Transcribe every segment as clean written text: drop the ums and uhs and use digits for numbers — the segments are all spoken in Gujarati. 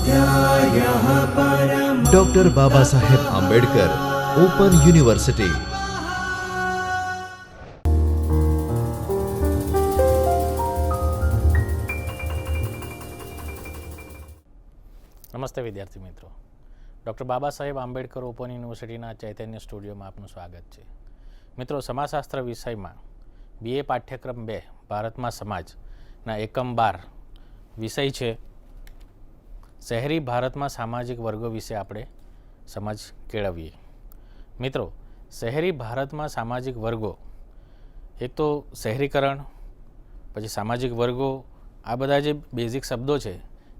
स्वाध्यायः परमः। Doctor Baba Saheb Ambedkar open university. નમસ્તે વિદ્યાર્થી મિત્રો, ડૉક્ટર બાબા સાહેબ આંબેડકર ઓપન યુનિવર્સિટીના ચૈતન્ય સ્ટુડિયોમાં આપનું સ્વાગત છે. મિત્રો, સમાજશાસ્ત્ર વિષયમાં BA પાઠ્યક્રમ 2 ભારતમાં સમાજના એકમ 12 વિષય છે શહેરી ભારતમાં સામાજિક વર્ગો વિશે આપણે સમજ કેળવીએ. મિત્રો, શહેરી ભારતમાં સામાજિક વર્ગો, એક તો શહેરીકરણ, પછી સામાજિક વર્ગો, આ બધા જે બેઝિક શબ્દો છે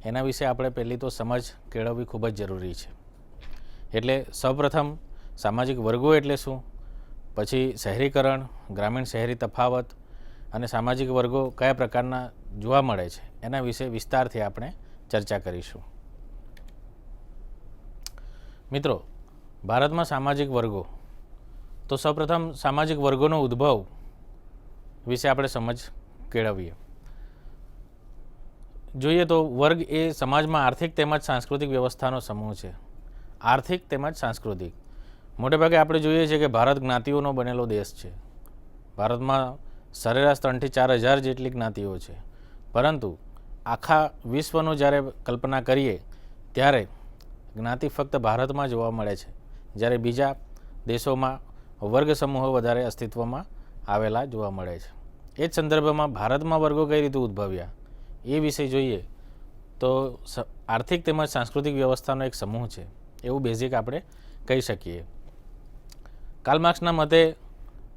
એના વિશે આપણે પહેલી તો સમજ કેળવવી ખૂબ જ જરૂરી છે. એટલે સૌપ્રથમ સામાજિક વર્ગો એટલે શું, પછી શહેરીકરણ, ગ્રામીણ શહેરી તફાવત અને સામાજિક વર્ગો કયા પ્રકારના જોવા મળે છે એના વિશે વિસ્તારથી આપણે ચર્ચા કરીશું. મિત્રો, ભારતમાં સામાજિક વર્ગો, તો સૌપ્રથમ સામાજિક વર્ગોનો ઉદ્ભવ વિશે આપણે સમજ કેળવીએ. જોઈએ તો વર્ગ એ સમાજમાં આર્થિક તેમજ સાંસ્કૃતિક વ્યવસ્થાનો સમૂહ છે. આર્થિક તેમજ સાંસ્કૃતિક, મોટેભાગે આપણે જોઈએ છીએ કે ભારત જ્ઞાતિઓનો બનેલો દેશ છે. ભારતમાં સરેરાશ 3,000 થી 4,000 જેટલી જ્ઞાતિઓ છે, પરંતુ આખા વિશ્વનું જ્યારે કલ્પના કરીએ ત્યારે જ્ઞાતિ ફક્ત ભારતમાં જોવા મળે છે, જ્યારે બીજા દેશોમાં વર્ગ સમૂહો વધારે અસ્તિત્વમાં આવેલા જોવા મળે છે. એ જ સંદર્ભમાં ભારતમાં વર્ગો કઈ રીતે ઉદ્ભવ્યા એ વિશે જોઈએ તો આર્થિક તેમજ સાંસ્કૃતિક વ્યવસ્થાનો એક સમૂહ છે એવું બેઝિક આપણે કહી શકીએ. કાર્લ માર્ક્સના મતે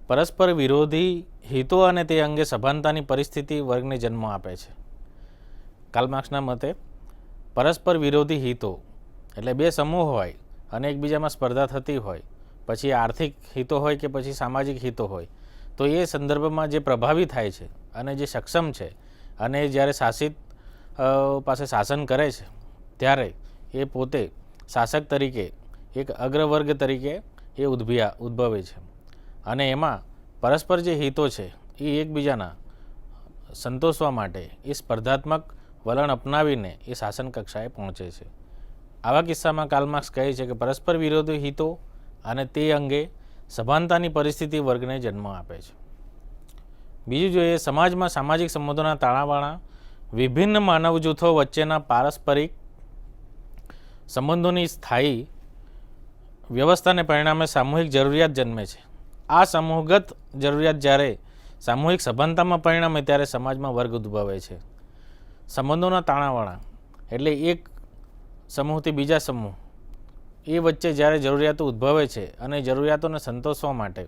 પરસ્પર વિરોધી હિતો અને તે અંગે સભાનતાની પરિસ્થિતિ વર્ગને જન્મ આપે છે. કાર્લ માર્ક્સના મતે પરસ્પર વિરોધી હિતો એટલે બે સમૂહ હોય અને એકબીજામાં સ્પર્ધા થતી હોય, પછી આર્થિક હિતો હોય કે પછી સામાજિક હિતો હોય, તો એ સંદર્ભમાં જે પ્રભાવી થાય છે અને જે સક્ષમ છે અને જ્યારે શાસિત પાસે શાસન કરે છે ત્યારે એ પોતે શાસક તરીકે એક અગ્રવર્ગ તરીકે એ ઉદ્ભવે છે અને એમાં પરસ્પર જે હિતો છે એ એકબીજાના સંતોષવા માટે એ સ્પર્ધાત્મક વલણ અપનાવીને એ શાસન કક્ષાએ પહોંચે છે. આવા કિસ્સામાં કાર્લ માર્ક્સ કહે છે કે પરસ્પર વિરોધી હિતો અને તે અંગે સભાનતાની પરિસ્થિતિ વર્ગને જન્મ આપે છે. બીજું જોઈએ, સમાજમાં સામાજિક સંબંધોના તાણાવાણા વિભિન્ન માનવ જૂથો વચ્ચેના પારસ્પરિક સંબંધોની સ્થાયી વ્યવસ્થાને પરિણામે સામૂહિક જરૂરિયાત જન્મે છે. આ સમૂહગત જરૂરિયાત જ્યારે સામૂહિક સભાનતામાં પરિણમે ત્યારે સમાજમાં વર્ગ ઉદ્ભવે છે. સંબંધોના તાણાવાણા એટલે એક સમૂહથી બીજા સમૂહ એ વચ્ચે જ્યારે જરૂરિયાતો ઉદ્ભવે છે અને જરૂરિયાતોને સંતોષવા માટે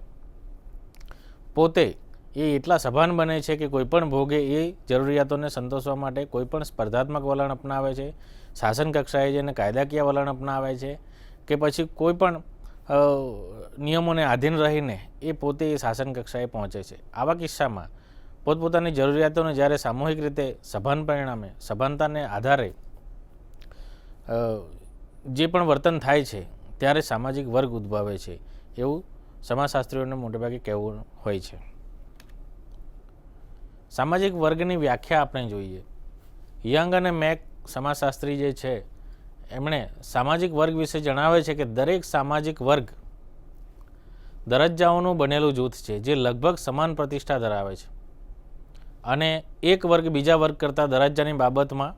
પોતે એ એટલા સભાન બને છે કે કોઈપણ ભોગે એ જરૂરિયાતોને સંતોષવા માટે કોઈપણ સ્પર્ધાત્મક વલણ અપનાવે છે, શાસન કક્ષાએ જઈને કાયદાકીય વલણ અપનાવે છે કે પછી કોઈપણ નિયમોને આધીન રહીને એ પોતે એ શાસન કક્ષાએ પહોંચે છે. આવા કિસ્સામાં પોતપોતાની જરૂરિયાતોને જ્યારે સામૂહિક રીતે સભાન પરિણામે સભાનતાને આધારે જે પણ વર્તન થાય છે ત્યારે સામાજિક વર્ગ ઉદ્ભવે છે એવું સમાજશાસ્ત્રીઓને મોટેભાગે કહેવું હોય છે. સામાજિક વર્ગની વ્યાખ્યા આપણે જોઈએ. યંગ અને મેક સમાજશાસ્ત્રી જે છે એમણે સામાજિક વર્ગ વિશે જણાવે છે કે દરેક સામાજિક વર્ગ દરજ્જાઓનું બનેલું જૂથ છે જે લગભગ સમાન પ્રતિષ્ઠા ધરાવે છે અને એક વર્ગ બીજા વર્ગ કરતાં દરજ્જાની બાબતમાં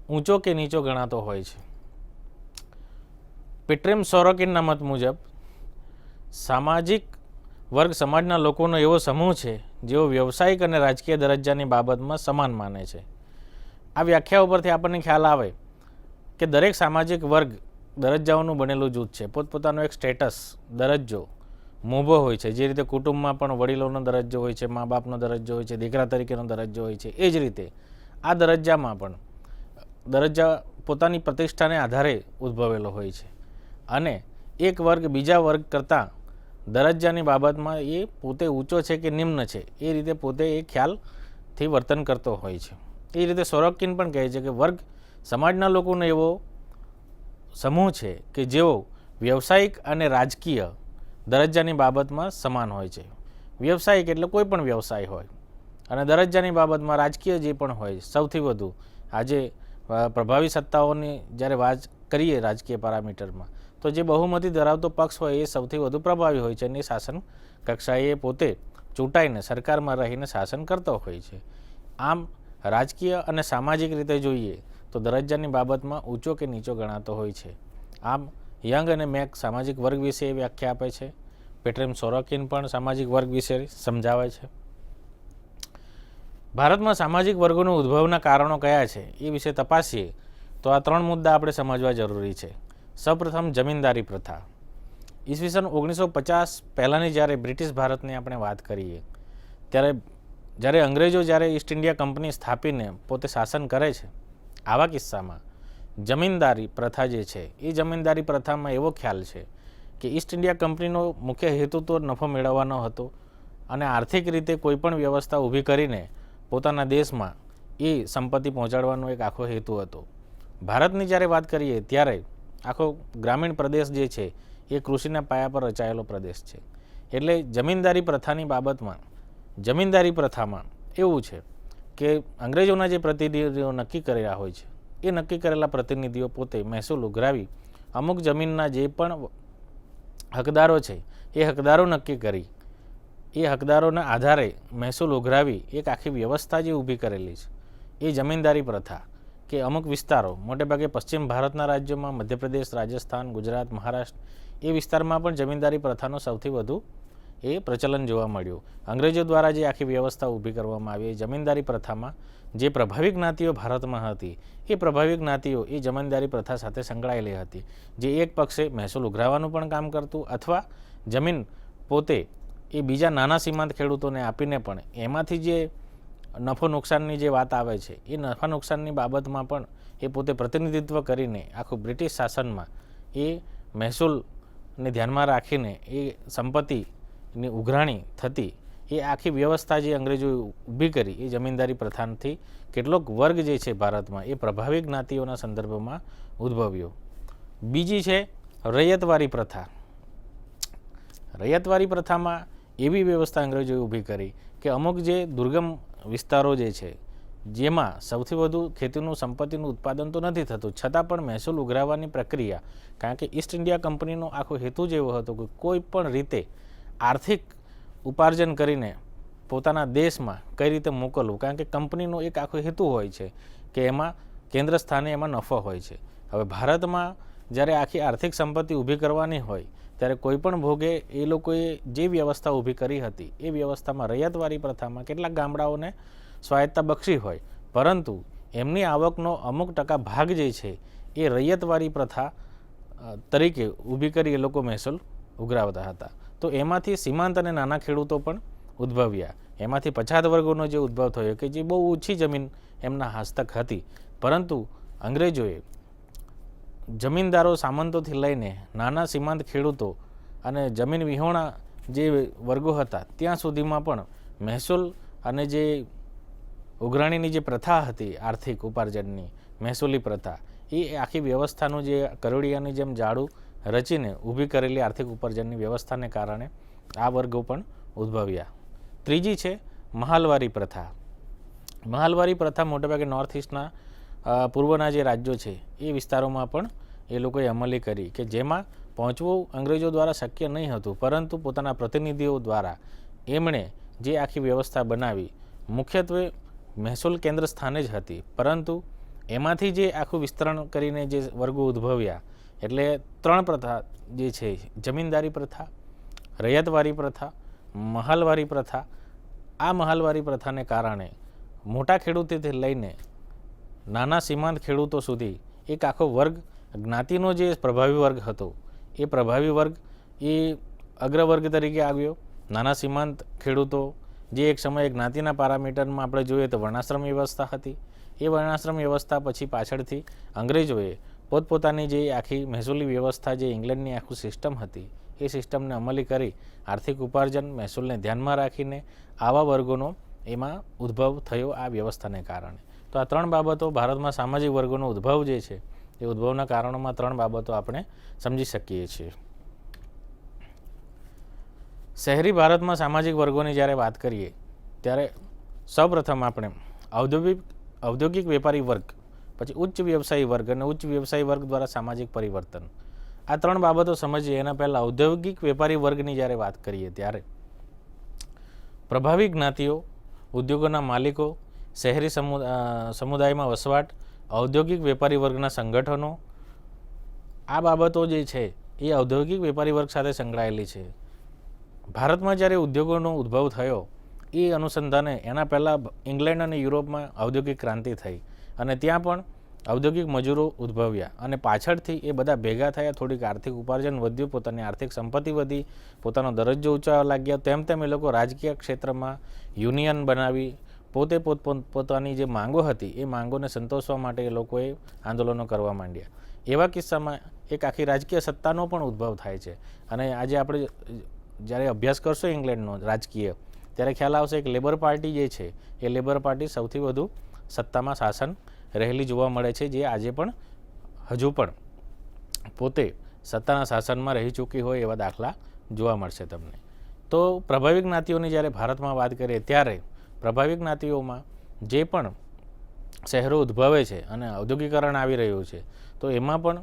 ઊંચો કે નીચો ગણાતો હોય છે. પિટ્રેમ સોરોકિનના મત મુજબ સામાજિક વર્ગ સમાજના લોકોનો એવો સમૂહ છે જેઓ વ્યવસાયિક અને રાજકીય દરજ્જાની બાબતમાં સમાન માને છે. આ વ્યાખ્યા ઉપરથી આપણને ખ્યાલ આવે કે દરેક સામાજિક વર્ગ દરજ્જાઓનું બનેલું જૂથ છે. પોતપોતાનો એક સ્ટેટસ, દરજ્જો, મોભો હોય છે. જે રીતે કુટુંબમાં પણ વડીલોનો દરજ્જો હોય છે, મા બાપનો દરજ્જો હોય છે, દીકરા તરીકેનો દરજ્જો હોય છે, એ જ રીતે આ દરજ્જામાં પણ દરજ્જા પોતાની પ્રતિષ્ઠાને આધારે ઉદ્ભવેલો હોય છે અને એક વર્ગ બીજા વર્ગ કરતાં દરજ્જાની બાબતમાં એ પોતે ઊંચો છે કે નિમ્ન છે એ રીતે પોતે એ ખ્યાલથી વર્તન કરતો હોય છે. એ રીતે સોરોકિન પણ કહે છે કે વર્ગ સમાજના લોકોનો એવો સમૂહ છે કે જેઓ વ્યવસાયિક અને રાજકીય દરજ્જાની બાબતમાં સમાન હોય છે. વ્યવસાયિક એટલે કોઈ પણ વ્યવસાય હોય અને દરજ્જાની બાબતમાં રાજકીય જે પણ હોય, સૌથી વધુ આજે પ્રભાવી સત્તાઓની જ્યારે વાત કરીએ રાજકીય પેરામીટરમાં, તો જે બહુમતી ધરાવતો પક્ષ હોય એ સૌથી વધુ પ્રભાવી હોય છે અને એ શાસન કક્ષાએ પોતે ચૂંટાઈને સરકારમાં રહીને શાસન કરતો હોય છે. આમ રાજકીય અને સામાજિક રીતે જોઈએ તો દરજ્જાની બાબતમાં ઊંચો કે નીચો ગણાતો હોય છે. આમ યંગ અને મેક સામાજિક વર્ગ વિશે વ્યાખ્યા આપે છે. પેટ્રેમ સોરોકિન પણ સામાજિક વર્ગ વિશે સમજાવે છે. ભારતમાં સામાજિક વર્ગોના ઉદ્ભવના કારણો કયા છે એ વિશે તપાસીએ તો આ 3 મુદ્દા આપણે સમજવા જરૂરી છે. સૌપ્રથમ જમીનદારી પ્રથા. ઈસવીસન 1950 પહેલાંની જ્યારે બ્રિટિશ ભારતની આપણે વાત કરીએ ત્યારે જ્યારે અંગ્રેજો જ્યારે ઈસ્ટ ઇન્ડિયા કંપની સ્થાપીને પોતે શાસન કરે છે, આવા કિસ્સામાં જમીનદારી પ્રથા જે છે એ જમીનદારી પ્રથામાં એવો ખ્યાલ છે કે ઈસ્ટ ઇન્ડિયા કંપનીનો મુખ્ય હેતુ તો નફો મેળવવાનો હતો અને આર્થિક રીતે કોઈપણ વ્યવસ્થા ઊભી કરીને પોતાના દેશમાં એ સંપત્તિ પહોંચાડવાનો એક આખો હેતુ હતો. ભારતની જ્યારે વાત કરીએ ત્યારે આખો ગ્રામીણ પ્રદેશ જે છે એ કૃષિના પાયા પર રચાયેલો પ્રદેશ છે. એટલે જમીનદારી પ્રથાની બાબતમાં જમીનદારી પ્રથામાં એવું છે કે અંગ્રેજોના જે પ્રતિનિધિઓ નક્કી કરેલા હોય છે એ નક્કી કરેલા પ્રતિનિધિઓ પોતે મહેસૂલ ઉઘરાવી અમુક જમીનના જે પણ હકદારો છે એ હકદારો નક્કી કરી એ હકદારોના આધારે મહેસૂલ ઉઘરાવી એક આખી વ્યવસ્થા જે ઊભી કરેલી છે એ જમીનદારી પ્રથા કે અમુક વિસ્તારો મોટેભાગે પશ્ચિમ ભારતના રાજ્યોમાં મધ્યપ્રદેશ, રાજસ્થાન, ગુજરાત, મહારાષ્ટ્ર એ વિસ્તારમાં પણ જમીનદારી પ્રથાનો સૌથી વધુ એ પ્રચલન જોવા મળ્યું. અંગ્રેજો દ્વારા જે આખી વ્યવસ્થા ઊભી કરવામાં આવી એ જમીનદારી પ્રથામાં જે પ્રભાવી જ્ઞાતિઓ ભારતમાં હતી એ પ્રભાવી જ્ઞાતિઓ એ જમીનદારી પ્રથા સાથે સંકળાયેલી હતી, જે એક પક્ષે મહેસૂલ ઉઘરાવવાનું પણ કામ કરતું અથવા જમીન પોતે એ બીજા નાના સીમાંત ખેડૂતોને આપીને પણ એમાંથી જે નફો નુકસાનની જે વાત આવે છે એ નફા નુકસાનની બાબતમાં પણ એ પોતે પ્રતિનિધિત્વ કરીને આખું બ્રિટિશ શાસનમાં એ મહેસૂલને ધ્યાનમાં રાખીને એ સંપત્તિની ઉઘરાણી થતી એ આખી વ્યવસ્થા જે અંગ્રેજોએ ઊભી કરી એ જમીનદારી પ્રથાથી કેટલોક વર્ગ જે છે ભારતમાં એ પ્રભાવી જ્ઞાતિઓના સંદર્ભમાં ઉદ્ભવ્યો. બીજી છે રૈયતવારી પ્રથા. રૈયતવારી પ્રથામાં એવી વ્યવસ્થા અંગ્રેજોએ ઊભી કરી કે અમુક જે દુર્ગમ વિસ્તારો જે છે જેમાં સૌથી વધુ ખેતીનું સંપત્તિનું ઉત્પાદન તો નથી થતું, છતાં પણ મહેસૂલ ઉઘરાવવાની પ્રક્રિયા, કારણ કે ઈસ્ટ ઇન્ડિયા કંપનીનો આખો હેતુ જ એવો હતો કે કોઈ પણ રીતે આર્થિક ઉપાર્જન કરીને પોતાના દેશમાં કઈ રીતે મોકલવું, કારણ કે કંપનીનો એક આખો હેતુ હોય છે કે એમાં કેન્દ્ર સ્થાને એમાં નફો હોય છે. હવે ભારતમાં જ્યારે આખી આર્થિક સંપત્તિ ઊભી કરવાની હોય ત્યારે કોઈપણ ભોગે એ લોકોએ જે વ્યવસ્થા ઊભી કરી હતી એ વ્યવસ્થામાં રૈયતવારી પ્રથામાં કેટલાક ગામડાઓને સ્વાયત્તા બક્ષી હોય, પરંતુ એમની આવકનો અમુક ટકા ભાગ જે છે એ રૈયતવારી પ્રથા તરીકે ઊભી કરી એ લોકો મહેસૂલ ઉઘરાવતા હતા. તો એમાંથી સીમાંત અને નાના ખેડૂતો પણ ઉદ્ભવ્યા. એમાંથી પછાત વર્ગોનો જે ઉદ્ભવ થયો કે જે બહુ ઓછી જમીન એમના હસ્તક હતી, પરંતુ અંગ્રેજોએ જમીનદારો સામંતોથી લઈને નાના સીમાંત ખેડૂતો અને જમીન વિહોણા જે વર્ગો હતા ત્યાં સુધીમાં પણ મહેસૂલ અને જે ઉઘરાણીની જે પ્રથા હતી આર્થિક ઉપાર્જનની મહેસૂલી પ્રથા એ આખી વ્યવસ્થાનું જે કરોડિયાની જેમ જાળું રચીને ઊભી કરેલી આર્થિક ઉપાર્જનની વ્યવસ્થાને કારણે આ વર્ગો પણ ઉદ્ભવ્યા. ત્રીજી છે મહાલવારી પ્રથા. મહાલવારી પ્રથા મોટેભાગે નોર્થ ઇસ્ટના પૂર્વના જે રાજ્યો છે એ વિસ્તારોમાં પણ એ લોકોએ અમલી કરી કે જેમાં પહોંચવું અંગ્રેજો દ્વારા શક્ય નહીં હતું, પરંતુ પોતાના પ્રતિનિધિઓ દ્વારા એમણે જે આખી વ્યવસ્થા બનાવી મુખ્યત્વે મહેસૂલ કેન્દ્ર સ્થાને જ હતી, પરંતુ એમાંથી જે આખું વિસ્તરણ કરીને જે વર્ગો ઉદ્ભવ્યા એટલે 3 પ્રથા જે છે જમીનદારી પ્રથા, રૈયતવારી પ્રથા, મહાલવારી પ્રથા. આ મહાલવારી પ્રથાને કારણે મોટા ખેડૂતોથી લઈને નાના સીમાંત ખેડૂતો સુધી એક આખો વર્ગ જ્ઞાતિનો જે પ્રભાવી વર્ગ હતો એ પ્રભાવી વર્ગ એ અગ્રવર્ગ તરીકે આવ્યો. નાના સીમાંત ખેડૂતો જે એક સમયે જ્ઞાતિના પેરામીટરમાં આપણે જોઈએ તો વર્ણાશ્રમ વ્યવસ્થા હતી, એ વર્ણાશ્રમ વ્યવસ્થા પછી પાછળથી અંગ્રેજોએ પોતપોતાની જે આખી મહેસૂલી વ્યવસ્થા જે ઇંગ્લેન્ડની આખું સિસ્ટમ હતી એ સિસ્ટમને અમલી કરી આર્થિક ઉપાર્જન મહેસૂલને ધ્યાનમાં રાખીને આવા વર્ગોનો એમાં ઉદ્ભવ થયો આ વ્યવસ્થાને કારણે. તો આ 3 બાબતો ભારતમાં સામાજિક વર્ગોનો ઉદ્ભવ જે છે એ ઉદ્ભવના કારણોમાં 3 બાબતો આપણે સમજી શકીએ છીએ. શહેરી ભારતમાં સામાજિક વર્ગોની જ્યારે વાત કરીએ ત્યારે સૌપ્રથમ આપણે ઔદ્યોગિક વેપારી વર્ગ, પછી ઉચ્ચ વ્યવસાયી વર્ગ અને ઉચ્ચ વ્યવસાયી વર્ગ દ્વારા સામાજિક પરિવર્તન. આ ત્રણ બાબતો સમજીએ એના પહેલાં ઔદ્યોગિક વેપારી વર્ગની જ્યારે વાત કરીએ ત્યારે પ્રભાવી જ્ઞાતિઓ, ઉદ્યોગોના માલિકો, શહેરી સમુદાયમાં વસવાટ, ઔદ્યોગિક વેપારી વર્ગના સંગઠનો, આ બાબતો જે છે એ ઔદ્યોગિક વેપારી વર્ગ સાથે સંકળાયેલી છે. ભારતમાં જ્યારે ઉદ્યોગોનો ઉદ્ભવ થયો એ અનુસંધાને એના પહેલાં ઇંગ્લેન્ડ અને યુરોપમાં ઔદ્યોગિક ક્રાંતિ થઈ અને ત્યાં પણ ઔદ્યોગિક મજૂરો ઉદ્ભવ્યા અને પાછળથી એ બધા ભેગા થયા, થોડીક આર્થિક ઉપાર્જન વધ્યું, પોતાની આર્થિક સંપત્તિ વધી, પોતાનો દરજ્જો ઊંચા લાગ્યા. તેમ તેમ એ લોકો રાજકીય ક્ષેત્રમાં યુનિયન બનાવી પોતે પોતાની જે માંગો હતી એ માંગોને સંતોષવા માટે એ લોકોએ આંદોલનો કરવા માંડ્યા. એવા કિસ્સામાં એક આખી રાજકીય સત્તાનો પણ ઉદ્ભવ થાય છે. અને આજે આપણે જ્યારે અભ્યાસ કરશો ઇંગ્લેન્ડનો રાજકીય, ત્યારે ખ્યાલ આવશે કે લેબર પાર્ટી જે છે એ લેબર પાર્ટી સૌથી વધુ સત્તામાં શાસન રહેલી જોવા મળે છે, જે આજે પણ હજુ પણ પોતે સત્તાના શાસનમાં રહી ચૂકી હોય એવા દાખલા જોવા મળશે તમને. તો પ્રભાવી જ્ઞાતિઓની જ્યારે ભારતમાં વાત કરીએ ત્યારે પ્રભાવી જ્ઞાતિઓમાં જે પણ શહેરો ઉદ્ભવે છે અને ઔદ્યોગિકરણ આવી રહ્યું છે, તો એમાં પણ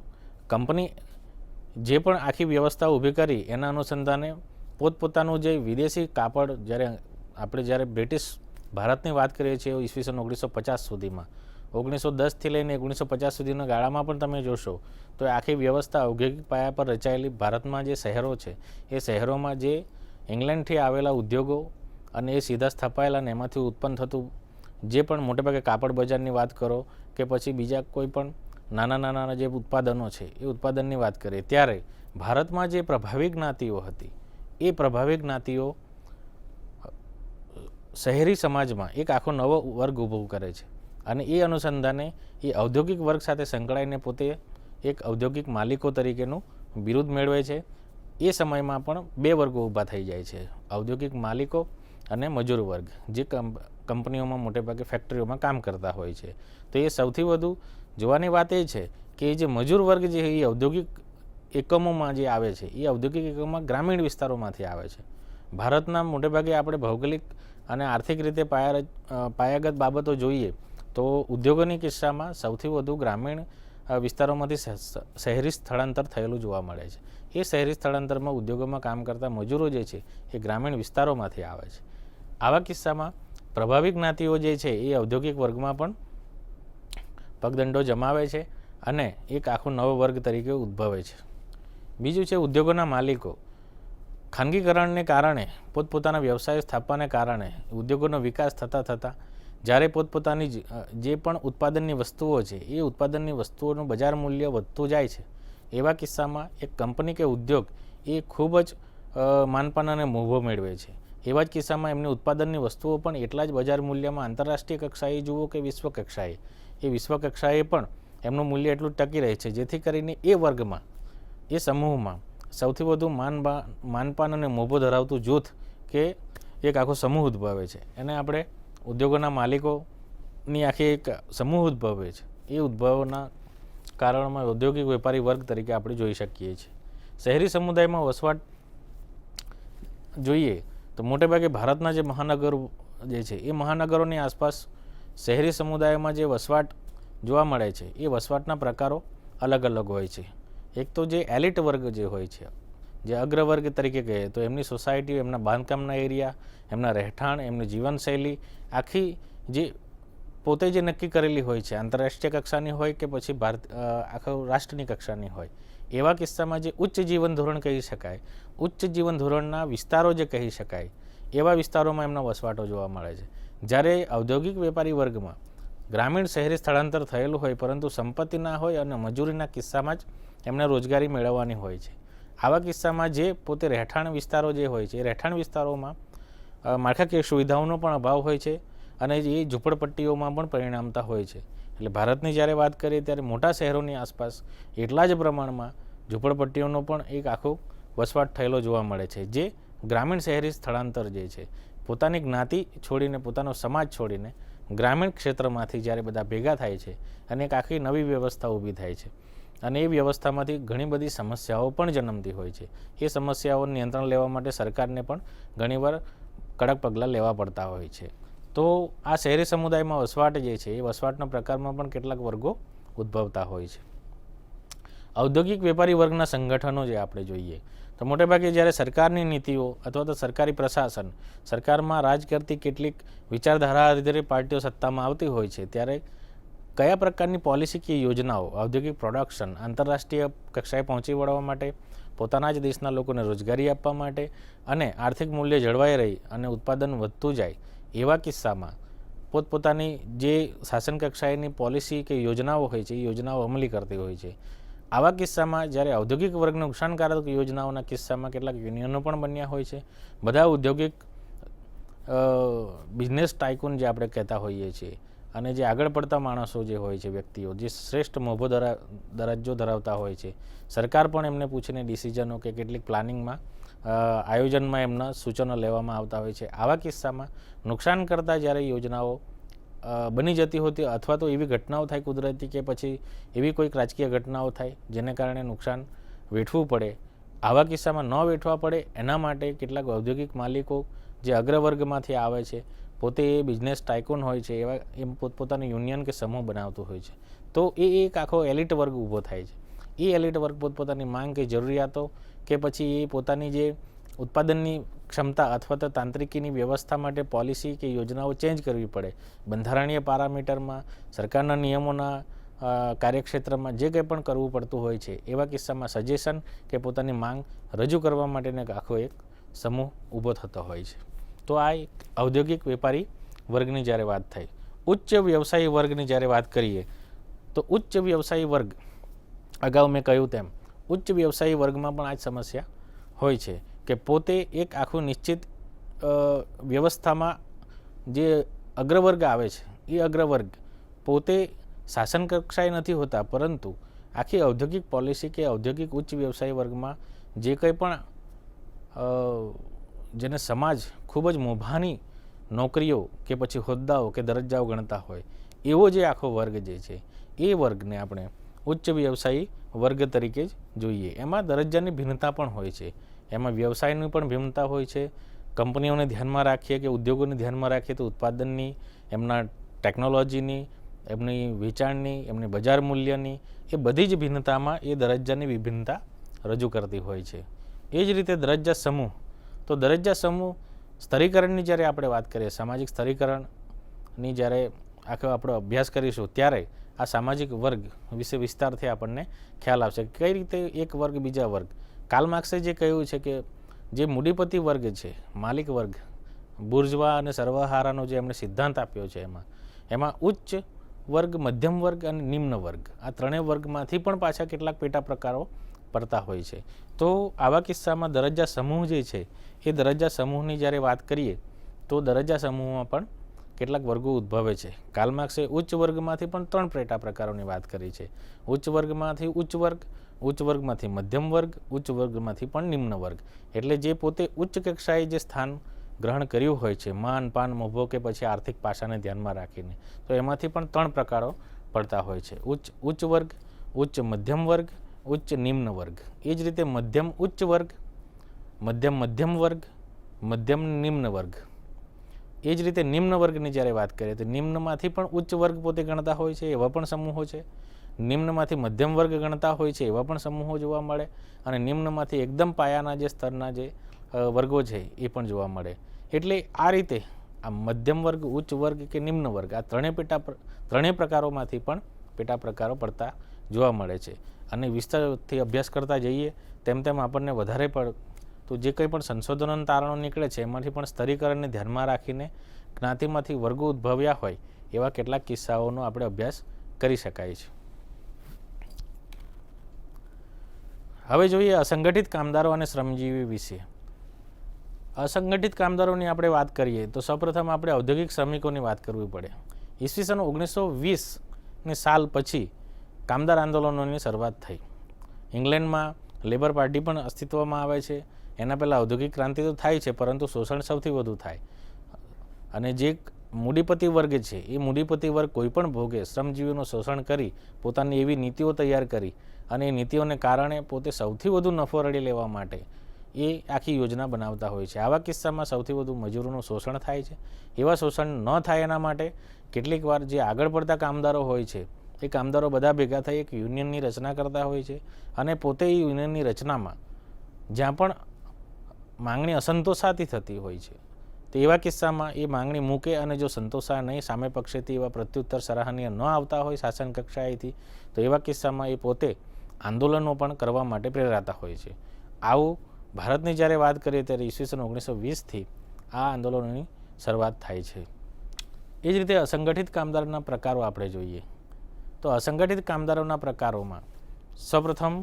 કંપની જે પણ આખી વ્યવસ્થા ઊભી કરી એના અનુસંધાને પોતપોતાનું જે વિદેશી કાપડ, જ્યારે બ્રિટિશ ભારતની વાત કરીએ છીએ ઈસવીસન 1950 સુધીમાં, 1910થી લઈને 1950 સુધીના ગાળામાં પણ તમે જોશો તો આખી વ્યવસ્થા ઔદ્યોગિક પાયા પર રચાયેલી. ભારતમાં જે શહેરો છે એ શહેરોમાં જે ઇંગ્લેન્ડથી આવેલા ઉદ્યોગો અને એ સીધા સ્થપાયેલા અને એમાંથી ઉત્પન્ન થતું જે પણ મોટેભાગે કાપડ બજારની વાત કરો કે પછી બીજા કોઈ પણ નાના નાના જે ઉત્પાદનો છે એ ઉત્પાદનની વાત કરીએ ત્યારે ભારતમાં જે પ્રભાવી જ્ઞાતિઓ હતી એ પ્રભાવી જ્ઞાતિઓ શહેરી સમાજમાં એક આખો નવો વર્ગ ઊભો કરે છે અને એ અનુસંધાને એ ઔદ્યોગિક વર્ગ સાથે સંકળાઈને પોતે એક ઔદ્યોગિક માલિકો તરીકેનું બિરુદ મેળવે છે. એ સમયમાં પણ બે વર્ગો ઊભા થઈ જાય છે, ઔદ્યોગિક માલિકો અને મજૂર વર્ગ, જે કંપનીઓમાં મોટેભાગે ફેક્ટરીઓમાં કામ કરતા હોય છે. તો એ સૌથી વધુ જોવાની વાત એ છે કે જે મજૂર વર્ગ જે એ ઔદ્યોગિક એકમોમાં જે આવે છે એ ઔદ્યોગિક એકમોમાં ગ્રામીણ વિસ્તારોમાંથી આવે છે. ભારતના મોટેભાગે આપણે ભૌગોલિક અને આર્થિક રીતે પાયાગત બાબતો જોઈએ તો ઉદ્યોગોની કિસ્સામાં સૌથી વધુ ગ્રામીણ વિસ્તારોમાંથી શહેરી સ્થળાંતર થયેલું જોવા મળે છે. એ શહેરી સ્થળાંતરમાં ઉદ્યોગોમાં કામ કરતા મજૂરો જે છે એ ગ્રામીણ વિસ્તારોમાંથી આવે છે. આવા કિસ્સામાં પ્રભાવી જ્ઞાતિઓ જે છે એ ઔદ્યોગિક વર્ગમાં પણ પગદંડો જમાવે છે અને એક આખો નવો વર્ગ તરીકે ઉદ્ભવે છે. બીજું છે ઉદ્યોગોના માલિકો. ખાનગીકરણને કારણે, પોતપોતાના વ્યવસાય સ્થાપવાને કારણે ઉદ્યોગોનો વિકાસ થતાં જ્યારે પોતપોતાની જે પણ ઉત્પાદનની વસ્તુઓ છે એ ઉત્પાદનની વસ્તુઓનું બજાર મૂલ્ય વધતું જાય છે, એવા કિસ્સામાં એક કંપની કે ઉદ્યોગ એ ખૂબ જ માનપાન અને મોભો મેળવે છે. એવા જ કિસ્સામાં એમની ઉત્પાદનની વસ્તુઓ પણ એટલા જ બજાર મૂલ્યમાં આંતરરાષ્ટ્રીય કક્ષાએ જુઓ કે વિશ્વ કક્ષાએ, એ વિશ્વ કક્ષાએ પણ એમનું મૂલ્ય એટલું ટકી રહે છે, જેથી કરીને એ વર્ગમાં, એ સમૂહમાં સૌથી વધુ માનપાન અને મોભો ધરાવતું જૂથ કે એક આખો સમૂહ ઉદ્ભવે છે. એને આપણે ઉદ્યોગોના માલિકોની આખી એક સમૂહ ઉદ્ભવે છે. એ ઉદ્ભવના કારણમાં ઔદ્યોગિક વેપારી વર્ગ તરીકે આપણે જોઈ શકીએ છીએ. શહેરી સમુદાયમાં વસવાટ જોઈએ તો મોટેભાગે ભારતના જે મહાનગરો જે છે એ મહાનગરોની આસપાસ શહેરી સમુદાયોમાં જે વસવાટ જોવા મળે છે એ વસવાટના પ્રકારો અલગ અલગ હોય છે. એક તો જે એલિટ વર્ગ જે હોય છે, જે અગ્રવર્ગ તરીકે કહીએ તો એમની સોસાયટીઓ, એમના બાંધકામના એરિયા, એમના રહેઠાણ, એમની જીવનશૈલી આખી જે પોતે જે નક્કી કરેલી હોય છે, આંતરરાષ્ટ્રીય કક્ષાની હોય કે પછી આખા રાષ્ટ્રની કક્ષાની હોય, એવા કિસ્સામાં જે ઉચ્ચ જીવન ધોરણ કહી શકાય, ઉચ્ચ જીવન ધોરણના વિસ્તારો જે કહી શકાય, એવા વિસ્તારોમાં એમના વસવાટો જોવા મળે છે. જ્યારે ઔદ્યોગિક વેપારી વર્ગમાં ગ્રામીણ શહેરી સ્થળાંતર થયેલું હોય પરંતુ સંપત્તિ ના હોય અને મજૂરીના કિસ્સામાં જ એમને રોજગારી મેળવવાની હોય છે. આવા કિસ્સામાં જે પોતે રહેઠાણ વિસ્તારો જે હોય છે એ રહેઠાણ વિસ્તારોમાં માળખાકીય સુવિધાઓનો પણ અભાવ હોય છે અને એ ઝૂંપડપટ્ટીઓમાં પણ પરિણમતા હોય છે. એટલે ભારતની જ્યારે વાત કરીએ ત્યારે મોટા શહેરોની આસપાસ એટલા જ પ્રમાણમાં ઝૂંપડપટ્ટીઓનો પણ એક આખો વસવાટ થયેલો જોવા મળે છે, જે ગ્રામીણ શહેરી સ્થળાંતર જે છે પોતાની જ્ઞાતિ છોડીને, પોતાનો સમાજ છોડીને ગ્રામીણ ક્ષેત્રમાંથી જ્યારે બધા ભેગા થાય છે અને એક આખી નવી વ્યવસ્થા ઊભી થાય છે અને એ વ્યવસ્થામાંથી ઘણી બધી સમસ્યાઓ પણ જન્મતી હોય છે. એ સમસ્યાઓનું નિયંત્રણ લેવા માટે સરકારને પણ ઘણીવાર કડક પગલાં લેવા પડતા હોય છે. તો આ શહેરી સમુદાયમાં વસવાટ જે છે એ વસવાટના પ્રકારમાં પણ કેટલાક વર્ગો ઉદ્ભવતા હોય છે. ઔદ્યોગિક વેપારી વર્ગના સંગઠનો જે આપણે જોઈએ તો મોટેભાગે જ્યારે સરકારની નીતિઓ અથવા તો સરકારી પ્રશાસન, સરકારમાં રાજ કરતી કેટલીક વિચારધારા આધારિત પાર્ટીઓ સત્તામાં આવતી હોય છે, ત્યારે કયા પ્રકારની પોલિસી કે યોજનાઓ ઔદ્યોગિક પ્રોડક્શન આંતરરાષ્ટ્રીય કક્ષાએ પહોંચી વળવા માટે, પોતાના જ દેશના લોકોને રોજગારી આપવા માટે અને આર્થિક મૂલ્ય જળવાઈ રહી અને ઉત્પાદન વધતું જાય એવા કિસ્સામાં પોતપોતાની જે શાસન કક્ષાએની પોલિસી કે યોજનાઓ હોય છે એ યોજનાઓ અમલી કરતી હોય છે. આવા કિસ્સામાં જ્યારે ઔદ્યોગિક વર્ગને નુકસાનકારક યોજનાઓના કિસ્સામાં કેટલાક યુનિયનો પણ બન્યા હોય છે. બધા ઔદ્યોગિક બિઝનેસ ટાઇકૂન જે આપણે કહેતા હોઈએ છીએ અને જે આગળ પડતા માણસો જે હોય છે, વ્યક્તિઓ જે શ્રેષ્ઠ મોભો દરજ્જો ધરાવતા હોય છે, સરકાર પણ એમને પૂછીને ડિસિઝનો કે કેટલીક પ્લાનિંગમાં આયોજનમાં એમના સૂચનો લેવામાં આવતા હોય છે. આવા કિસ્સામાં નુકસાન કરતા જ્યારે યોજનાઓ બની જતી હોતી અથવા તો એવી ઘટનાઓ થાય કુદરતી કે પછી એવી કોઈક રાજકીય ઘટનાઓ થાય જેને કારણે નુકસાન વેઠવું પડે, આવા કિસ્સામાં ન વેઠવા પડે એના માટે કેટલાક ઔદ્યોગિક માલિકો જે અગ્રવર્ગમાંથી આવે છે, પોતે એ બિઝનેસ ટાઇકૂન હોય છે, એવા એમ પોતપોતાનું યુનિયન કે સમૂહ બનાવતું હોય છે. તો એ એક આખો એલિટ વર્ગ ઊભો થાય છે. એ એલિટ વર્ગ પોતપોતાની માંગ કે જરૂરિયાતો કે પછી એ પોતાની જે ઉત્પાદનની ક્ષમતા અથવા તો તાંત્રિકીની વ્યવસ્થા માટે પોલિસી કે યોજનાઓ ચેન્જ કરવી પડે, બંધારણીય પારામીટરમાં, સરકારના નિયમોના કાર્યક્ષેત્રમાં જે કંઈ પણ કરવું પડતું હોય છે, એવા કિસ્સામાં સજેશન કે પોતાની માંગ રજૂ કરવા માટેનો આખો એક સમૂહ ઊભો થતો હોય છે. તો આ એક ઔદ્યોગિક વેપારી વર્ગની જ્યારે વાત થાય. ઉચ્ચ વ્યવસાયી વર્ગની જ્યારે વાત કરીએ તો ઉચ્ચ વ્યવસાયી વર્ગ, અગાઉ મેં કહ્યું તેમ ઉચ્ચ વ્યવસાયી વર્ગમાં પણ આ જ સમસ્યા હોય છે કે પોતે એક આખું નિશ્ચિત વ્યવસ્થામાં જે અગ્રવર્ગ આવે છે એ અગ્રવર્ગ પોતે શાસન કક્ષાએ નથી હોતા, પરંતુ આખી ઔદ્યોગિક પોલિસી કે ઔદ્યોગિક ઉચ્ચ વ્યવસાયી વર્ગમાં જે કંઈ પણ જેને સમાજ ખૂબ જ મોભાની નોકરીઓ કે પછી હોદ્દાઓ કે દરજ્જાઓ ગણતા હોય એવો જે આખો વર્ગ જે છે એ વર્ગને આપણે ઉચ્ચ વ્યવસાયી વર્ગ તરીકે જ જોઈએ. એમાં દરજ્જાની ભિન્નતા પણ હોય છે, એમાં વ્યવસાયની પણ ભિન્નતા હોય છે. કંપનીઓને ધ્યાનમાં રાખીએ કે ઉદ્યોગોને ધ્યાનમાં રાખીએ તો ઉત્પાદનની, એમના ટેકનોલોજીની, એમની વેચાણની, એમની બજાર મૂલ્યની, એ બધી જ ભિન્નતામાં એ દરજ્જાની વિભિન્નતા રજૂ કરતી હોય છે. એ જ રીતે દરજ્જા સમૂહ, તો દરજ્જા સમૂહ સ્તરીકરણની જ્યારે આપણે વાત કરીએ, સામાજિક સ્તરીકરણની જ્યારે આખો આપણો અભ્યાસ કરીશું ત્યારે આ સામાજિક વર્ગ વિશે વિસ્તારથી આપણને ખ્યાલ આવશે કઈ રીતે એક વર્ગ બીજા વર્ગ. કાર્લ માર્ક્સે જે કહ્યું છે કે જે મૂડીપતિ વર્ગ છે, માલિક વર્ગ, બુર્જવા અને સર્વહારાનો જે એમણે સિદ્ધાંત આપ્યો છે, એમાં ઉચ્ચ વર્ગ, મધ્યમ વર્ગ અને નિમ્ન વર્ગ, આ ત્રણેય વર્ગમાંથી પણ પાછા કેટલાક પેટા પ્રકારો પડતા હોય છે. તો આવા કિસ્સામાં દરજ્જા સમૂહ જે છે એ દરજ્જા સમૂહની જ્યારે વાત કરીએ તો દરજ્જા સમૂહમાં પણ કેટલાક વર્ગો ઉદ્ભવે છે. કાર્લ માર્ક્સે ઉચ્ચ વર્ગમાંથી પણ 3 પેટા પ્રકારોની વાત કરી છે. ઉચ્ચ વર્ગમાંથી ઉચ્ચ વર્ગ, ઉચ્ચ વર્ગમાંથી મધ્યમ વર્ગ, ઉચ્ચ વર્ગમાંથી પણ નિમ્ન વર્ગ. એટલે જે પોતે ઉચ્ચ કક્ષાએ જે સ્થાન ગ્રહણ કર્યું હોય છે, માન, પાન, મોભો કે પછી આર્થિક પાસાને ધ્યાનમાં રાખીને, તો એમાંથી પણ 3 પ્રકારો પડતા હોય છે. ઉચ્ચ વર્ગ, ઉચ્ચ મધ્યમ વર્ગ, ઉચ્ચ નિમ્ન વર્ગ. એ જ રીતે મધ્યમ ઉચ્ચ વર્ગ, મધ્યમ વર્ગ, મધ્યમ નિમ્ન વર્ગ. એ જ રીતે નિમ્ન વર્ગની જ્યારે વાત કરીએ તો નિમ્નમાંથી પણ ઉચ્ચ વર્ગ પોતે ગણતા હોય છે, એવા પણ સમૂહો છે. નિમ્નમાંથી મધ્યમ વર્ગ ગણતા હોય છે, એવા પણ સમૂહો જોવા મળે. અને નિમ્નમાંથી એકદમ પાયાના જે સ્તરના જે વર્ગો છે એ પણ જોવા મળે. એટલે આ રીતે આ મધ્યમ વર્ગ, ઉચ્ચ વર્ગ કે નિમ્ન વર્ગ, આ ત્રણેય પ્રકારોમાંથી પણ પેટા પ્રકારો પડતા જોવા મળે છે. અને વિસ્તારથી અભ્યાસ કરતા જઈએ તેમ તેમ આપણને વધારે તો જે કંઈ પણ સંશોધનોના તારણો નીકળે છે એમાંથી પણ સ્તરીકરણને ધ્યાનમાં રાખીને જ્ઞાતિમાંથી વર્ગો ઉદ્ભવ્યા હોય એવા કેટલાક કિસ્સાઓનો આપણે અભ્યાસ કરી શકાય છે. હવે જોઈએ અસંગઠિત કામદારો અને શ્રમજીવી વિશે. અસંગઠિત કામદારોની આપણે વાત કરીએ તો સૌપ્રથમ આપણે ઔદ્યોગિક શ્રમિકોની વાત કરવી પડે. ઈસવીસન 1920ની સાલ પછી કામદાર આંદોલનોની શરૂઆત થઈ. ઇંગ્લેન્ડમાં લેબર પાર્ટી પણ અસ્તિત્વમાં આવે છે. એના પહેલાં ઔદ્યોગિક ક્રાંતિ તો થાય છે, પરંતુ શોષણ સૌથી વધુ થાય. અને જે મૂડીપતિ વર્ગ છે એ મૂડીપતિ વર્ગ કોઈ પણ ભોગે શ્રમજીવીઓનું શોષણ કરી પોતાની એવી નીતિઓ તૈયાર કરી અને એ નીતિઓને કારણે પોતે સૌથી વધુ નફો રળી લેવા માટે એ આખી યોજના બનાવતા હોય છે. આવા કિસ્સામાં સૌથી વધુ મજૂરોનું શોષણ થાય છે. એવા શોષણ ન થાય એના માટે કેટલીક વાર જે આગળ પડતા કામદારો હોય છે એ કામદારો બધા ભેગા થઈ એક યુનિયનની રચના કરતા હોય છે અને પોતે એ યુનિયનની રચનામાં જ્યાં પણ માંગણી અસંતોષાતી થતી હોય છે તો એવા કિસ્સામાં એ માંગણી મૂકે અને જો સંતોષાય નહીં, સામે પક્ષેથી એવા પ્રત્યુત્તર સરાહનીય ન આવતા હોય શાસન કક્ષાએથી, તો એવા કિસ્સામાં એ પોતે આંદોલનો પણ કરવા માટે પ્રેરાતા હોય છે. આવું ભારતની જ્યારે વાત કરીએ ત્યારે ઈસવીસન 1920થી આ આંદોલનોની શરૂઆત થાય છે. એ જ રીતે અસંગઠિત કામદારોના પ્રકારો આપણે જોઈએ તો અસંગઠિત કામદારોના પ્રકારોમાં સૌપ્રથમ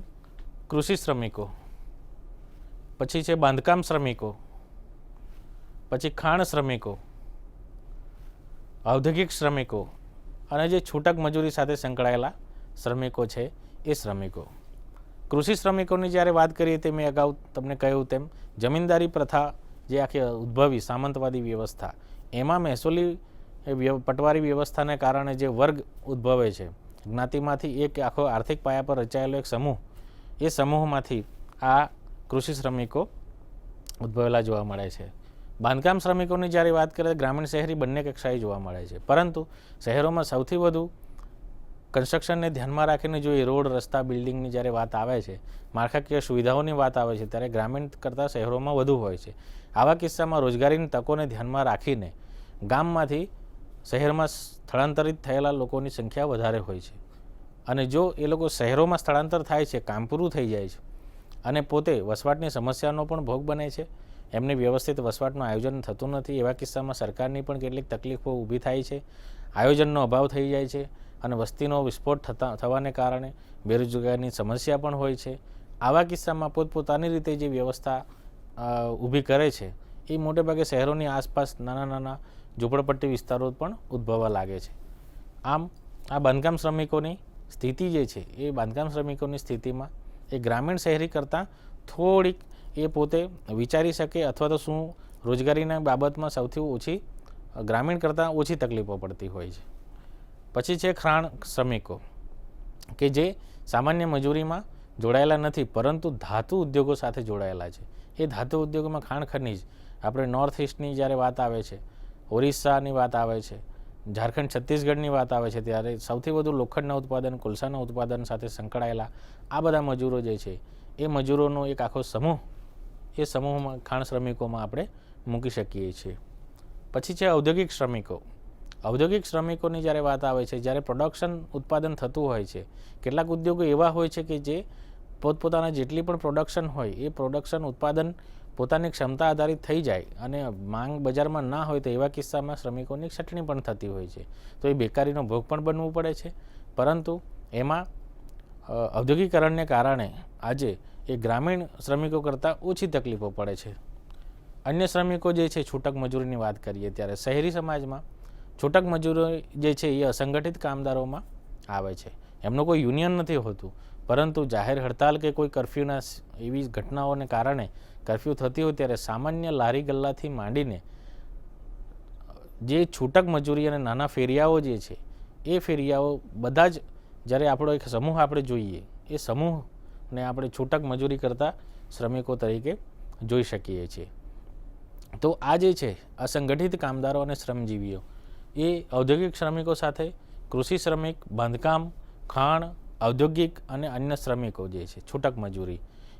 કૃષિ શ્રમિકો, પછી છે બાંધકામ શ્રમિકો, પછી ખાણ શ્રમિકો, ઔદ્યોગિક શ્રમિકો અને જે છૂટક મજૂરી સાથે સંકળાયેલા શ્રમિકો છે એ શ્રમિકો. કૃષિ શ્રમિકોની જ્યારે વાત કરીએ તે મેં અગાઉ તમને કહ્યું તેમ જમીનદારી પ્રથા જે આખી ઉદ્ભવી સામંતવાદી વ્યવસ્થા, એમાં મહેસૂલી પટવારી વ્યવસ્થાને કારણે જે વર્ગ ઉદ્ભવે છે જ્ઞાતિમાંથી, એક આખો આર્થિક પાયા પર રચાયેલો એક સમૂહ, એ સમૂહમાંથી આ કૃષિ શ્રમિકો ઉદ્ભવેલા જોવા મળે છે. બાંધકામ શ્રમિકોની જ્યારે વાત કરીએ ગ્રામીણ શહેરી બંને કક્ષાએ જોવા મળે છે, પરંતુ શહેરોમાં સૌથી વધુ કન્સ્ટ્રક્શનને ધ્યાનમાં રાખીને જોઈએ, રોડ, રસ્તા, બિલ્ડિંગની જ્યારે વાત આવે છે, માળખાકીય સુવિધાઓની વાત આવે છે, ત્યારે ગ્રામીણ કરતાં શહેરોમાં વધુ હોય છે. આવા કિસ્સામાં રોજગારીની તકોને ધ્યાનમાં રાખીને ગામમાંથી શહેરમાં સ્થળાંતરિત થયેલા લોકોની સંખ્યા વધારે હોય છે અને જો એ લોકો શહેરોમાં સ્થળાંતર થાય છે, કામ પૂરું થઈ જાય છે અને પોતે વસવાટની સમસ્યાનો પણ ભોગ બને છે, એમને વ્યવસ્થિત વસવાટનું આયોજન થતું નથી, એવા કિસ્સામાં સરકારની પણ કેટલીક તકલીફો ઊભી થાય છે, આયોજનનો અભાવ થઈ જાય છે અને વસ્તીનો વિસ્ફોટ થવાને કારણે બેરોજગારીની સમસ્યા પણ હોય છે. આવા કિસ્સામાં પોતપોતાની રીતે જે વ્યવસ્થા ઊભી કરે છે એ મોટે ભાગે શહેરોની આસપાસ નાના નાના ઝૂંપડપટ્ટી વિસ્તારો પણ ઉદ્ભવવા લાગે છે. આમ આ બાંધકામ શ્રમિકોની સ્થિતિ જે છે એ બાંધકામ શ્રમિકોની સ્થિતિમાં એ ગ્રામીણ શહેરી કરતાં થોડીક એ પોતે વિચારી શકે અથવા તો શું રોજગારીના બાબતમાં સૌથી ઓછી ગ્રામીણ કરતાં ઓછી તકલીફો પડતી હોય છે. પછી છે ખાણ શ્રમિકો કે જે સામાન્ય મજૂરીમાં જોડાયેલા નથી પરંતુ ધાતુ ઉદ્યોગો સાથે જોડાયેલા છે. એ ધાતુ ઉદ્યોગોમાં ખાણ ખનીજ, આપણે નોર્થ ઇસ્ટની જ્યારે વાત આવે છે, ઓરિસ્સાની વાત આવે છે, ઝારખંડ, છત્તીસગઢની વાત આવે છે, ત્યારે સૌથી વધુ લોખંડના ઉત્પાદન, કોલસાના ઉત્પાદન સાથે સંકળાયેલા આ બધા મજૂરો જે છે એ મજૂરોનો એક આખો સમૂહ, એ સમૂહમાં ખાણ શ્રમિકોમાં આપણે મૂકી શકીએ છીએ. પછી છે ઔદ્યોગિક શ્રમિકો. ઔદ્યોગિક શ્રમિકોની જ્યારે વાત આવે છે, જ્યારે પ્રોડક્શન ઉત્પાદન થતું હોય છે, કેટલાક ઉદ્યોગો એવા હોય છે કે જે પોતપોતાના જેટલી પણ પ્રોડક્શન હોય એ પ્રોડક્શન ઉત્પાદન પોતાની ક્ષમતા આધારિત થઈ જાય અને માંગ બજારમાં ના હોય તો એવા કિસ્સામાં શ્રમિકોની છટણી પણ થતી હોય છે, તો એ બેકારીનો ભોગ પણ બનવું પડે છે. પરંતુ એમાં ઔદ્યોગિકરણને કારણે આજે એ ગ્રામીણ શ્રમિકો કરતાં ઓછી તકલીફો પડે છે. અન્ય શ્રમિકો જે છે છૂટક મજૂરીની વાત કરીએ ત્યારે શહેરી સમાજમાં છૂટક મજૂરો જે છે એ અસંગઠિત કામદારોમાં આવે છે. એમનું કોઈ યુનિયન નથી હોતું, પરંતુ જાહેર હડતાલ કે કોઈ કર્ફ્યુના એવી ઘટનાઓને કારણે કર્ફ્યુ થતી હોય ત્યારે સામાન્ય લારી ગલ્લાથી માંડીને જે છૂટક મજૂરી અને નાના ફેરિયાઓ જે છે એ ફેરિયાઓ બધા જ જ્યારે આપણો એક સમૂહ આપણે જોઈએ, એ સમૂહને આપણે છૂટક મજૂરી કરતા શ્રમિકો તરીકે જોઈ શકીએ છીએ. તો આ જે છે અસંગઠિત કામદારો અને શ્રમજીવીઓ એ ઔદ્યોગિક શ્રમિકો સાથે કૃષિ શ્રમિક, બાંધકામ, ખાણ, ઔદ્યોગિક અને અન્ય શ્રમિકો જે છે છૂટક મજૂરી,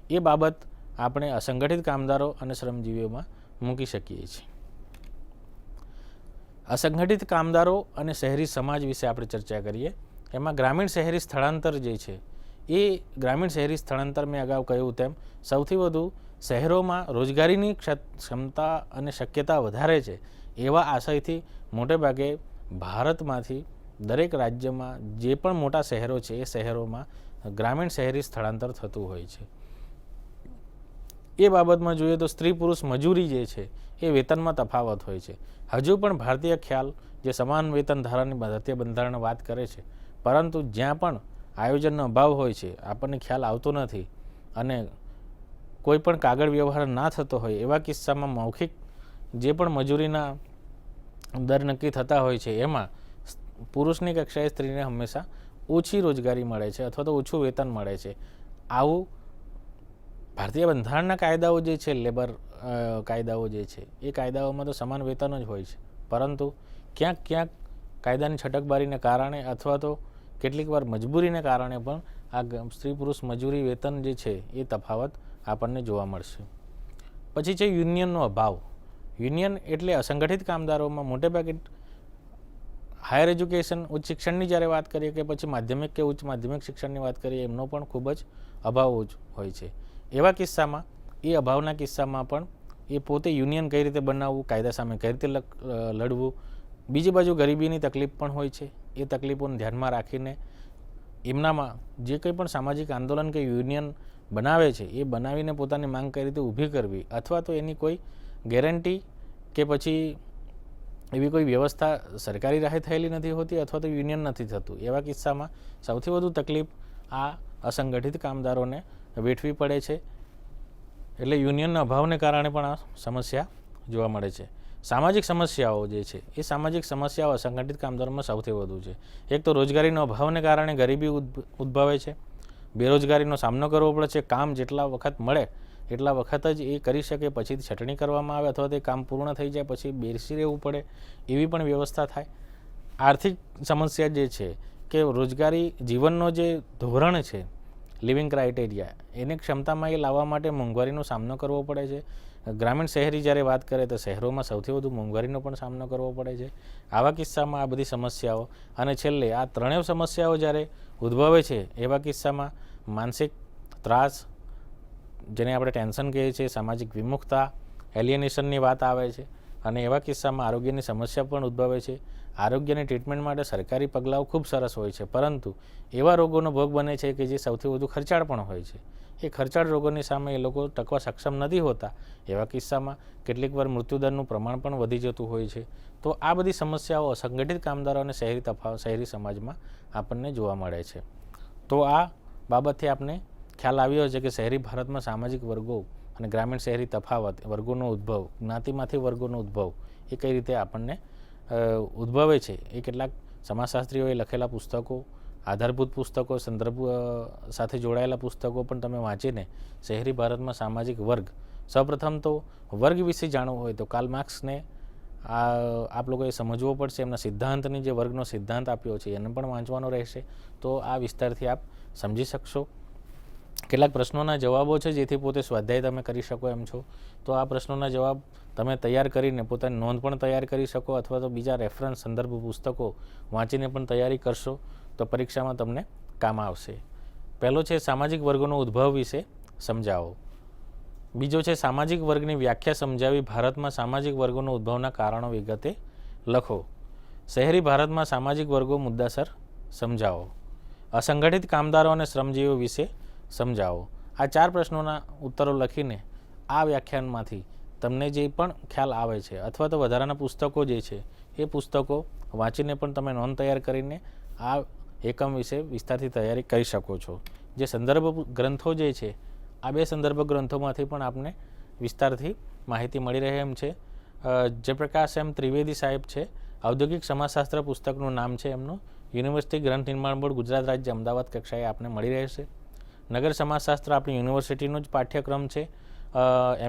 એ બાબત આપણે અસંગઠિત કામદારો અને શ્રમજીવીઓમાં મૂકી શકીએ છીએ. અસંગઠિત કામદારો અને શહેરી સમાજ વિશે આપણે ચર્ચા કરીએ. એમાં ગ્રામીણ શહેરી સ્થળાંતર જે છે એ ગ્રામીણ શહેરી સ્થળાંતર મેં અગાઉ કહ્યું તેમ સૌથી વધુ શહેરોમાં રોજગારીની ક્ષમતા અને શક્યતા વધારે છે એવા આશયથી મોટે ભાગે ભારતમાંથી દરેક રાજ્યમાં જે પણ મોટા શહેરો છે એ શહેરોમાં ગ્રામીણ શહેરી સ્થળાંતર થતું હોય છે. એ બાબતમાં જોઈએ તો સ્ત્રી પુરુષ મજૂરી જે છે એ વેતનમાં તફાવત હોય છે. હજુ પણ ભારતીય ખ્યાલ જે સમાન વેતન ધારાની ભારતીય બંધારણ વાત કરે છે, પરંતુ જ્યાં પણ આયોજનનો અભાવ હોય છે, આપણને ખ્યાલ આવતો નથી અને કોઈ પણ કાગળ વ્યવહાર ના થતો હોય એવા કિસ્સામાં મૌખિક જે પણ મજૂરીના દર નક્કી થતા હોય છે એમાં પુરુષની કક્ષાએ સ્ત્રીને હંમેશા ઓછી રોજગારી મળે છે અથવા તો ઓછું વેતન મળે છે. આવું ભારતીય બંધારણના કાયદાઓ જે છે, લેબર કાયદાઓ જે છે એ કાયદાઓમાં તો સમાન વેતન જ હોય છે, પરંતુ ક્યાંક ક્યાંક કાયદાની છટકબારીને કારણે અથવા તો કેટલીક વાર મજબૂરીને કારણે પણ આ સ્ત્રી પુરુષ મજૂરી વેતન જે છે એ તફાવત આપણને જોવા મળશે. પછી છે યુનિયનનો અભાવ. યુનિયન એટલે અસંગઠિત કામદારોમાં મોટે ભાગે હાયર એજ્યુકેશન ઉચ્ચ શિક્ષણની જ્યારે વાત કરીએ કે પછી માધ્યમિક કે ઉચ્ચ માધ્યમિક શિક્ષણની વાત કરીએ એમનો પણ ખૂબ જ અભાવ હોય છે. એવા કિસ્સામાં એ અભાવના કિસ્સામાં પણ એ પોતે યુનિયન કઈ રીતે બનાવવું, કાયદા સામે કઈ રીતે લડવું, બીજી બાજુ ગરીબીની તકલીફ પણ હોય છે. એ તકલીફોને ધ્યાનમાં રાખીને એમનામાં જે કંઈ પણ સામાજિક આંદોલન કે યુનિયન બનાવે છે એ બનાવીને પોતાની માંગ કઈ રીતે ઊભી કરવી, અથવા તો એની કોઈ ગેરંટી કે પછી એવી કોઈ વ્યવસ્થા સરકારી રાહે થયેલી નથી હોતી અથવા તો યુનિયન નથી થતું. એવા કિસ્સામાં સૌથી વધુ તકલીફ આ અસંગઠિત કામદારોને વેઠવી પડે છે. એટલે યુનિયનના અભાવને કારણે પણ આ સમસ્યા જોવા મળે છે. સામાજિક સમસ્યાઓ જે છે એ સામાજિક સમસ્યાઓ અસંગઠિત કામદારોમાં સૌથી વધુ છે. એક તો રોજગારીનો અભાવને કારણે ગરીબી ઉદ્ભવે છે, બેરોજગારીનો સામનો કરવો પડે છે. કામ જેટલા વખત મળે એટલા વખત જ એ કરી શકે, પછી છટણી કરવામાં આવે અથવા તે કામ પૂર્ણ થઈ જાય પછી બેસી રહેવું પડે એવી પણ વ્યવસ્થા થાય. આર્થિક સમસ્યા જે છે કે રોજગારી જીવનનો જે ધોરણ છે, લિવિંગ ક્રાઇટેરિયા, એની ક્ષમતામાં એ લાવવા માટે મોંઘવારીનો સામનો કરવો પડે છે. ગ્રામીણ શહેરી જ્યારે વાત કરે તો શહેરોમાં સૌથી વધુ મોંઘવારીનો પણ સામનો કરવો પડે છે. આવા કિસ્સામાં આ બધી સમસ્યાઓ અને છેલ્લે આ ત્રણેય સમસ્યાઓ જ્યારે ઉદ્ભવે છે એવા કિસ્સામાં માનસિક ત્રાસ, જેને આપણે ટેન્શન કહીએ છીએ, સામાજિક વિમુખતા, એલિયનેશનની વાત આવે છે. અને એવા કિસ્સામાં આરોગ્યની સમસ્યા પણ ઉદ્ભવે છે. આરોગ્યની ટ્રીટમેન્ટ માટે સરકારી પગલાઓ ખૂબ સરસ હોય છે, પરંતુ એવા રોગોનો ભોગ બને છે કે જે સૌથી વધુ ખર્ચાળ પણ હોય છે. એ ખર્ચાળ રોગોની સામે એ લોકો ટકવા સક્ષમ નથી હોતા. એવા કિસ્સામાં કેટલીક વાર મૃત્યુદરનું પ્રમાણ પણ વધી જતું હોય છે. તો આ બધી સમસ્યાઓ અસંગઠિત કામદારો અને શહેરી સમાજમાં આપણને જોવા મળે છે. તો આ બાબતથી આપણે ખ્યાલ આવ્યો છે કે શહેરી ભારતમાં સામાજિક વર્ગો અને ગ્રામીણ શહેરી તફાવત, વર્ગોનો ઉદ્ભવ, જ્ઞાતિમાંથી વર્ગોનો ઉદ્ભવ એ કઈ રીતે આપણને ઉદ્ભવે છે એ કેટલાક સમાજશાસ્ત્રીઓએ લખેલા પુસ્તકો, આધારભૂત પુસ્તકો, સંદર્ભ સાથે જોડાયેલા પુસ્તકો પણ તમે વાંચીને શહેરી ભારતમાં સામાજિક વર્ગ, સૌપ્રથમ તો વર્ગ વિશે જાણવું હોય તો કાર્લ માર્ક્સને આપ લોકોએ સમજવો પડશે. એમના સિદ્ધાંતની જે વર્ગનો સિદ્ધાંત આપ્યો છે એને પણ વાંચવાનો રહેશે. તો આ વિસ્તારથી આપ સમજી શકશો. કેટલાક પ્રશ્નોના જવાબો છે જેથી પોતે સ્વાધ્યાય તમે કરી શકો એમ છો. તો આ પ્રશ્નોના જવાબ તમે તૈયાર કરીને પોતાની નોંધ પણ તૈયાર કરી શકો, અથવા તો બીજા રેફરન્સ સંદર્ભ પુસ્તકો વાંચીને પણ તૈયારી કરશો તો પરીક્ષામાં તમને કામ આવશે. પહેલો છે સામાજિક વર્ગોનો ઉદ્ભવ વિશે સમજાવો. બીજો છે સામાજિક વર્ગની વ્યાખ્યા સમજાવી ભારતમાં સામાજિક વર્ગોનો ઉદ્ભવના કારણો વિગતે લખો. શહેરી ભારતમાં સામાજિક વર્ગો મુદ્દાસર સમજાવો. અસંગઠિત કામદારો અને શ્રમજીવીઓ વિશે સમજાવો. આ 4 પ્રશ્નોના ઉત્તરો લખીને આ વ્યાખ્યાનમાંથી તમને જે પણ ખ્યાલ આવે છે અથવા તો વધારાના પુસ્તકો જે છે એ પુસ્તકો વાંચીને પણ તમે નોંધ તૈયાર કરીને આ એકમ વિશે વિસ્તારથી તૈયારી કરી શકો છો. જે સંદર્ભ ગ્રંથો જે છે આ 2 સંદર્ભ ગ્રંથોમાંથી પણ આપને વિસ્તારથી માહિતી મળી રહે એમ છે. જયપ્રકાશ એમ ત્રિવેદી સાહેબ છે, ઔદ્યોગિક સમાજશાસ્ત્ર પુસ્તકનું નામ છે એમનું. યુનિવર્સિટી ગ્રંથ નિર્માણ બોર્ડ, ગુજરાત રાજ્ય, અમદાવાદ કક્ષાએ આપને મળી રહેશે. નગર સમાજશાસ્ત્ર આપણી યુનિવર્સિટીનું જ પાઠ્યક્રમ છે.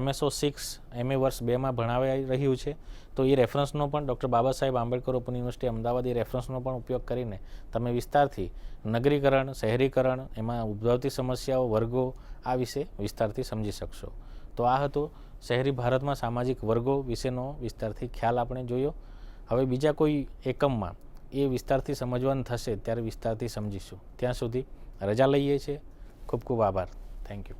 MSO 6 MA વર્ષ 2માં ભણાવાઈ રહ્યું છે. તો એ રેફરન્સનો પણ doctor Baba Saheb Ambedkar open university Ahmedabad એ રેફરન્સનો પણ ઉપયોગ કરીને તમે વિસ્તારથી નગરીકરણ, શહેરીકરણ, એમાં ઉદ્ભવતી સમસ્યાઓ, વર્ગો આ વિશે વિસ્તારથી સમજી શકશો. તો આ હતો શહેરી ભારતમાં સામાજિક વર્ગો વિશેનો વિસ્તારથી ખ્યાલ આપણે જોયો. હવે બીજા કોઈ એકમમાં એ વિસ્તારથી સમજવાનું થશે ત્યારે વિસ્તારથી સમજીશું. ત્યાં સુધી રજા લઈએ છીએ. ખૂબ ખૂબ આભાર. Thank you.